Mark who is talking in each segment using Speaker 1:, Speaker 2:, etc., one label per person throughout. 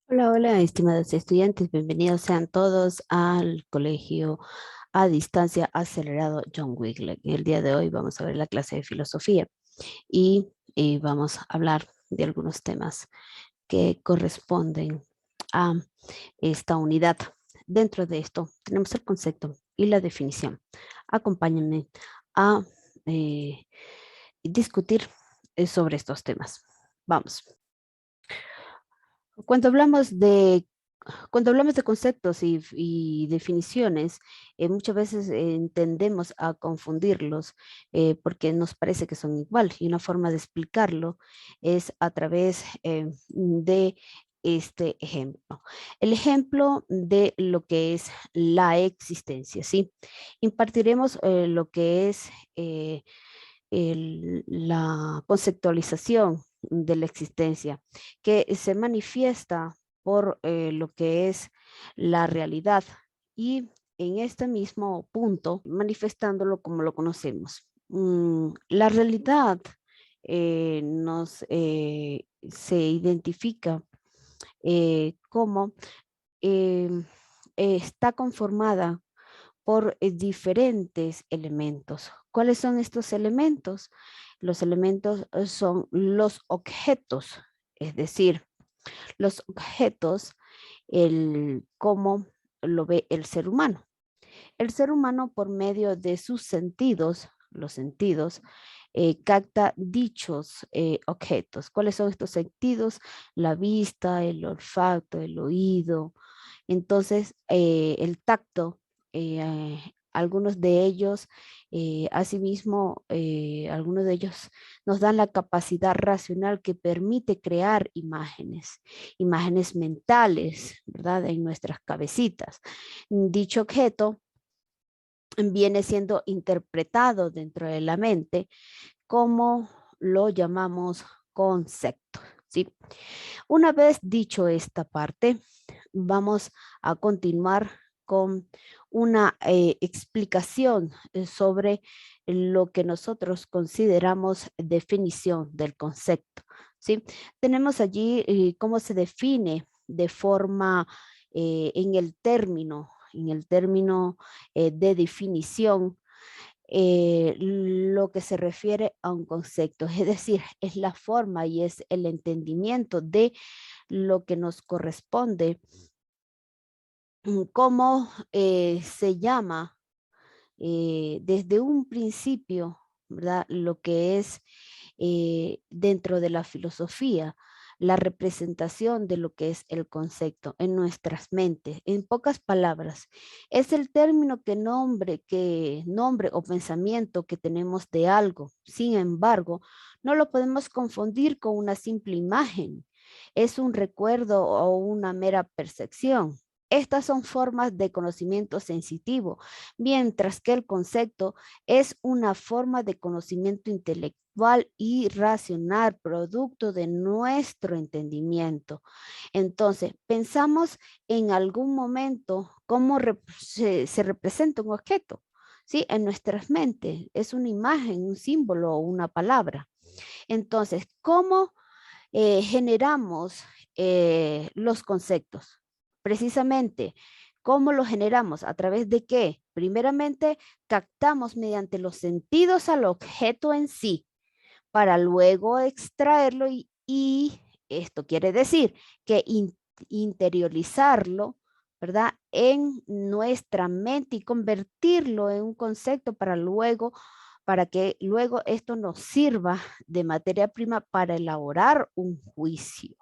Speaker 1: Hola, hola, estimados estudiantes, bienvenidos sean todos al Colegio a Distancia Acelerado John Wigler. El día de hoy vamos a ver la clase de filosofía y, vamos a hablar de algunos temas que corresponden a esta unidad. Dentro de esto tenemos el concepto y la definición. Acompáñenme a discutir sobre estos temas. Vamos. Cuando hablamos de Cuando hablamos de conceptos y definiciones, muchas veces tendemos a confundirlos porque nos parece que son igual y una forma de explicarlo es a través de este ejemplo. El ejemplo de lo que es la existencia, ¿sí? Impartiremos lo que es la conceptualización de la existencia, que se manifiesta por lo que es la realidad y en este mismo punto manifestándolo como lo conocemos. La realidad se identifica como eh, está conformada por diferentes elementos. ¿Cuáles son estos elementos? Los elementos son los objetos, es decir, los objetos, cómo lo ve el ser humano. El ser humano por medio de sus sentidos, los sentidos, capta dichos objetos. ¿Cuáles son estos sentidos? La vista, el olfato, el oído. Entonces, el tacto, algunos de ellos, asimismo, algunos de ellos nos dan la capacidad racional que permite crear imágenes, imágenes mentales, ¿verdad? En nuestras cabecitas. Dicho objeto viene siendo interpretado dentro de la mente como lo llamamos concepto, ¿sí? Una vez dicho esta parte, vamos a continuar con una explicación sobre lo que nosotros consideramos definición del concepto, ¿sí? Tenemos allí cómo se define de forma en el término de definición lo que se refiere a un concepto, es decir, es la forma y es el entendimiento de lo que nos corresponde, cómo se llama desde un principio, ¿verdad? Lo que es dentro de la filosofía, la representación de lo que es el concepto en nuestras mentes. En pocas palabras, es el término que nombre o pensamiento que tenemos de algo. Sin embargo, no lo podemos confundir con una simple imagen. Es un recuerdo o una mera percepción. Estas son formas de conocimiento sensitivo, mientras que el concepto es una forma de conocimiento intelectual y racional, producto de nuestro entendimiento. Entonces, pensamos en algún momento cómo se representa un objeto, ¿sí? En nuestras mentes es una imagen, un símbolo o una palabra. Entonces, ¿cómo generamos los conceptos? Precisamente, ¿cómo los generamos? ¿A través de qué? Primeramente, captamos mediante los sentidos al objeto en sí, para luego extraerlo y esto quiere decir que interiorizarlo, ¿verdad? En nuestra mente y convertirlo en un concepto para que luego esto nos sirva de materia prima para elaborar un juicio.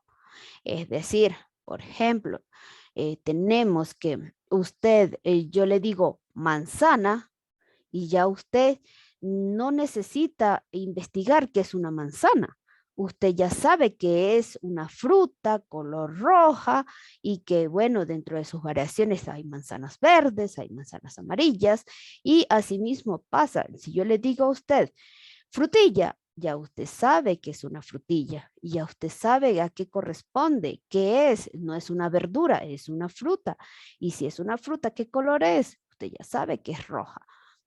Speaker 1: Es decir, por ejemplo, tenemos que yo le digo manzana y ya usted no necesita investigar qué es una manzana. Usted ya sabe que es una fruta color roja y que, bueno, dentro de sus variaciones hay manzanas verdes, hay manzanas amarillas y asimismo pasa. Si yo le digo a usted frutilla, ya usted sabe que es una frutilla y ya usted sabe a qué corresponde, qué es, no es una verdura, es una fruta. Y si es una fruta, ¿qué color es? Usted ya sabe que es roja.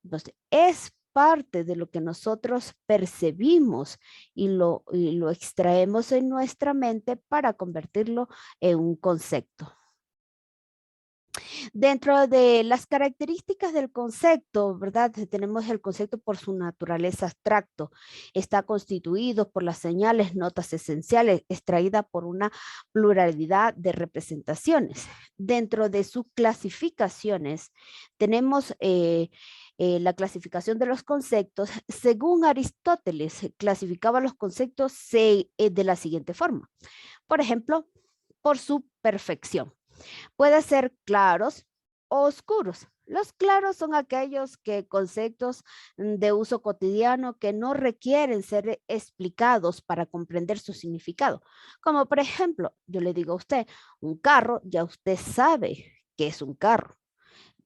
Speaker 1: Entonces, es parte de lo que nosotros percibimos y lo extraemos en nuestra mente para convertirlo en un concepto. Dentro de las características del concepto, ¿verdad? Tenemos el concepto por su naturaleza abstracto. Está constituido por las señales, notas esenciales, extraída por una pluralidad de representaciones. Dentro de sus clasificaciones, tenemos la clasificación de los conceptos. Según Aristóteles, clasificaba los conceptos de la siguiente forma. Por ejemplo, por su perfección. Puede ser claros o oscuros. Los claros son aquellos conceptos de uso cotidiano que no requieren ser explicados para comprender su significado. Como por ejemplo, yo le digo a usted, un carro, ya usted sabe que es un carro.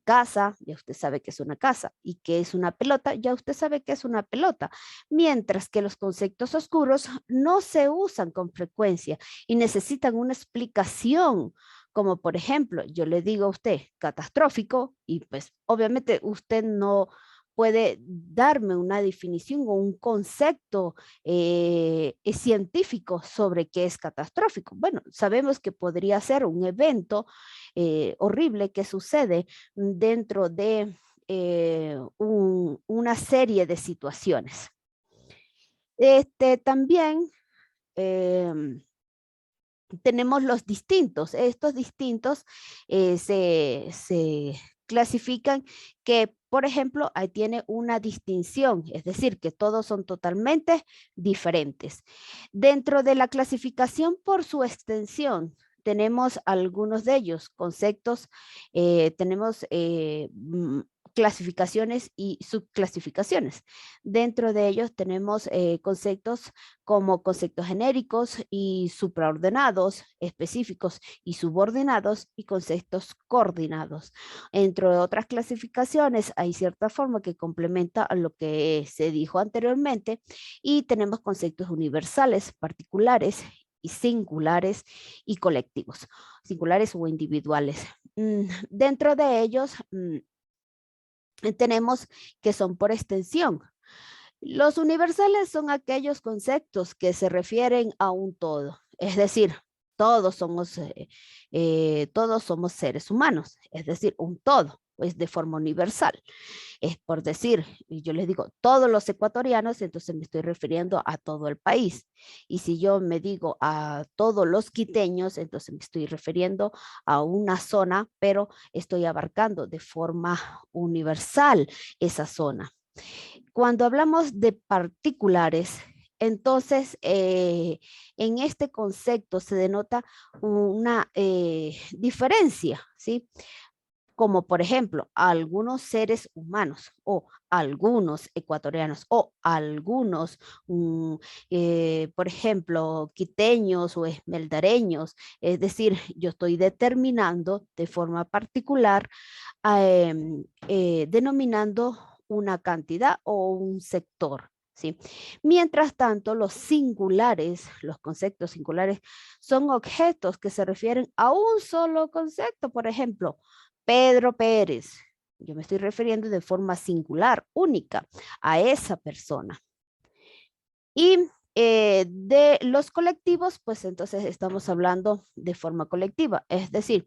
Speaker 1: Casa, ya usted sabe que es una casa, y que es una pelota, ya usted sabe que es una pelota, mientras que los conceptos oscuros no se usan con frecuencia y necesitan una explicación, como por ejemplo, yo le digo a usted catastrófico y pues obviamente usted no puede darme una definición o un concepto científico sobre qué es catastrófico. Bueno, sabemos que podría ser un evento horrible que sucede dentro de una serie de situaciones. También tenemos los distintos. Estos distintos se clasifican que, por ejemplo, ahí tiene una distinción, es decir, que todos son totalmente diferentes. Dentro de la clasificación por su extensión, tenemos algunos de ellos, conceptos, tenemos clasificaciones y subclasificaciones. Dentro de ellos tenemos conceptos como conceptos genéricos y supraordenados, específicos y subordinados, y conceptos coordinados. Entre otras clasificaciones, hay cierta forma que complementa a lo que se dijo anteriormente, y tenemos conceptos universales, particulares y singulares y colectivos, singulares o individuales. Dentro de ellos tenemos que son por extensión. Los universales son aquellos conceptos que se refieren a un todo, es decir, todos somos seres humanos, es decir, un todo, pues de forma universal. Es por decir, y yo les digo, todos los ecuatorianos, entonces me estoy refiriendo a todo el país. Y si yo me digo a todos los quiteños, entonces me estoy refiriendo a una zona, pero estoy abarcando de forma universal esa zona. Cuando hablamos de particulares, entonces en este concepto se denota una diferencia, ¿sí? Como por ejemplo, algunos seres humanos o algunos ecuatorianos o algunos, por ejemplo, quiteños o esmeldareños. Es decir, yo estoy determinando de forma particular, denominando una cantidad o un sector. ¿Sí? Mientras tanto, los singulares, los conceptos singulares, son objetos que se refieren a un solo concepto. Por ejemplo, Pedro Pérez. Yo me estoy refiriendo de forma singular, única, a esa persona. Y de los colectivos, pues entonces estamos hablando de forma colectiva, es decir,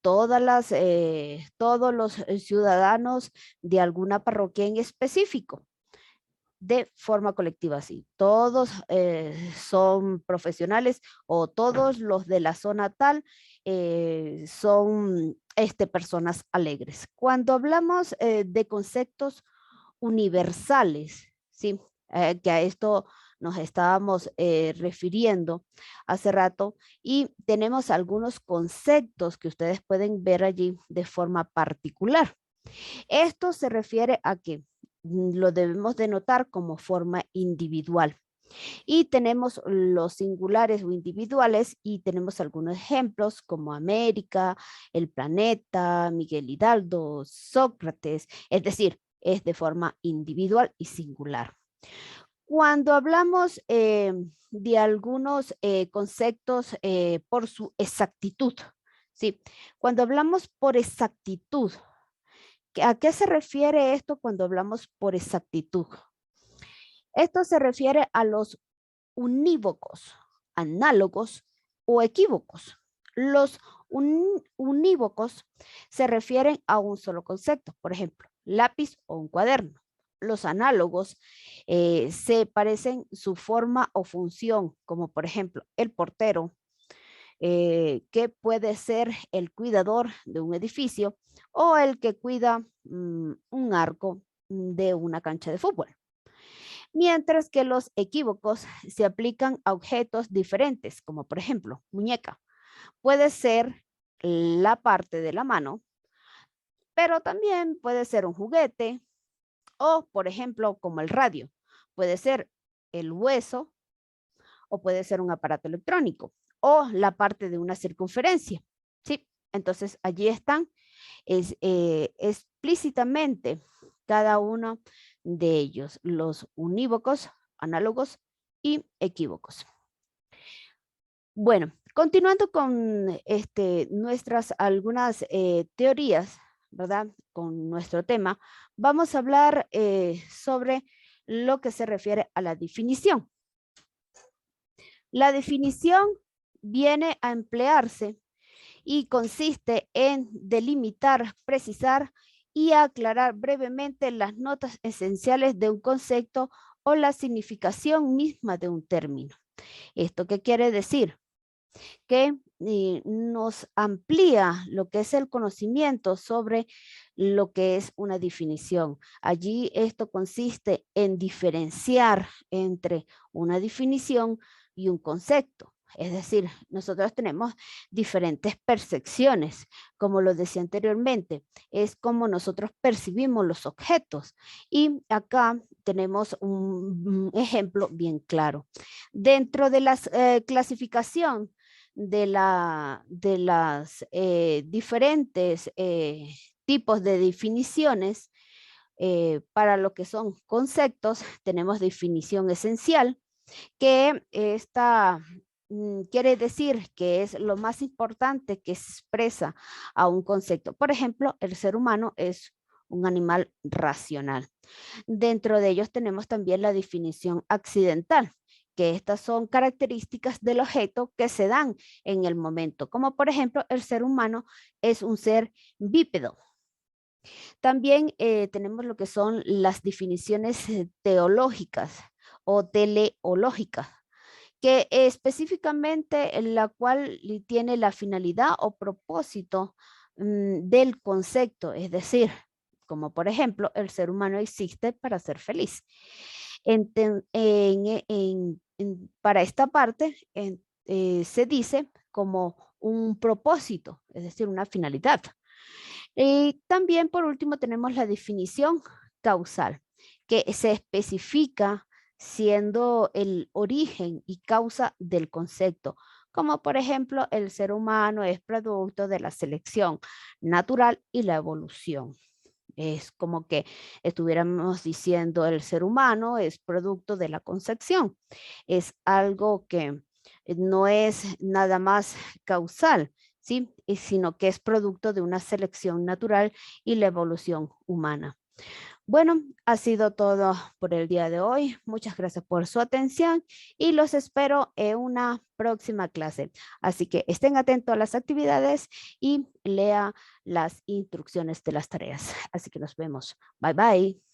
Speaker 1: todos los ciudadanos de alguna parroquia en específico, de forma colectiva, sí. Todos son profesionales o todos los de la zona tal son personas alegres. Cuando hablamos de conceptos universales, ¿sí? Que a esto nos estábamos refiriendo hace rato, y tenemos algunos conceptos que ustedes pueden ver allí de forma particular. Esto se refiere a que lo debemos denotar como forma individual. Y tenemos los singulares o individuales, y tenemos algunos ejemplos como América, el planeta, Miguel Hidalgo, Sócrates, es decir, es de forma individual y singular. Cuando hablamos de algunos conceptos por su exactitud, ¿sí? Cuando hablamos por exactitud, ¿A qué se refiere esto cuando hablamos por exactitud? Esto se refiere a los unívocos, análogos o equívocos. Los unívocos se refieren a un solo concepto, por ejemplo, lápiz o un cuaderno. Los análogos se parecen su forma o función, como por ejemplo el portero, que puede ser el cuidador de un edificio o el que cuida un arco de una cancha de fútbol. Mientras que los equívocos se aplican a objetos diferentes, como por ejemplo, muñeca. Puede ser la parte de la mano, pero también puede ser un juguete o, por ejemplo, como el radio. Puede ser el hueso o puede ser un aparato electrónico o la parte de una circunferencia. ¿Sí? Entonces, allí están explícitamente cada uno de ellos, los unívocos, análogos y equívocos. Bueno, continuando con nuestras algunas teorías, ¿verdad? Con nuestro tema, vamos a hablar sobre lo que se refiere a la definición. La definición viene a emplearse y consiste en delimitar, precisar y aclarar brevemente las notas esenciales de un concepto o la significación misma de un término. ¿Esto qué quiere decir? Que nos amplía lo que es el conocimiento sobre lo que es una definición. Allí esto consiste en diferenciar entre una definición y un concepto. Es decir, nosotros tenemos diferentes percepciones, como lo decía anteriormente, es como nosotros percibimos los objetos. Y acá tenemos un ejemplo bien claro. Dentro de la clasificación de las diferentes tipos de definiciones, para lo que son conceptos, tenemos definición esencial, que esta quiere decir que es lo más importante que expresa a un concepto. Por ejemplo, el ser humano es un animal racional. Dentro de ellos tenemos también la definición accidental, que estas son características del objeto que se dan en el momento, como por ejemplo el ser humano es un ser bípedo. También tenemos lo que son las definiciones teológicas o teleológicas, que específicamente en la cual tiene la finalidad o propósito del concepto, es decir, como por ejemplo, el ser humano existe para ser feliz. Para esta parte se dice como un propósito, es decir, una finalidad. Y también por último tenemos la definición causal, que se especifica siendo el origen y causa del concepto, como por ejemplo el ser humano es producto de la selección natural y la evolución. Es como que estuviéramos diciendo el ser humano es producto de la concepción. Es algo que no es nada más causal, ¿sí? Sino que es producto de una selección natural y la evolución humana. Bueno, ha sido todo por el día de hoy. Muchas gracias por su atención y los espero en una próxima clase. Así que estén atentos a las actividades y lea las instrucciones de las tareas. Así que nos vemos. Bye bye.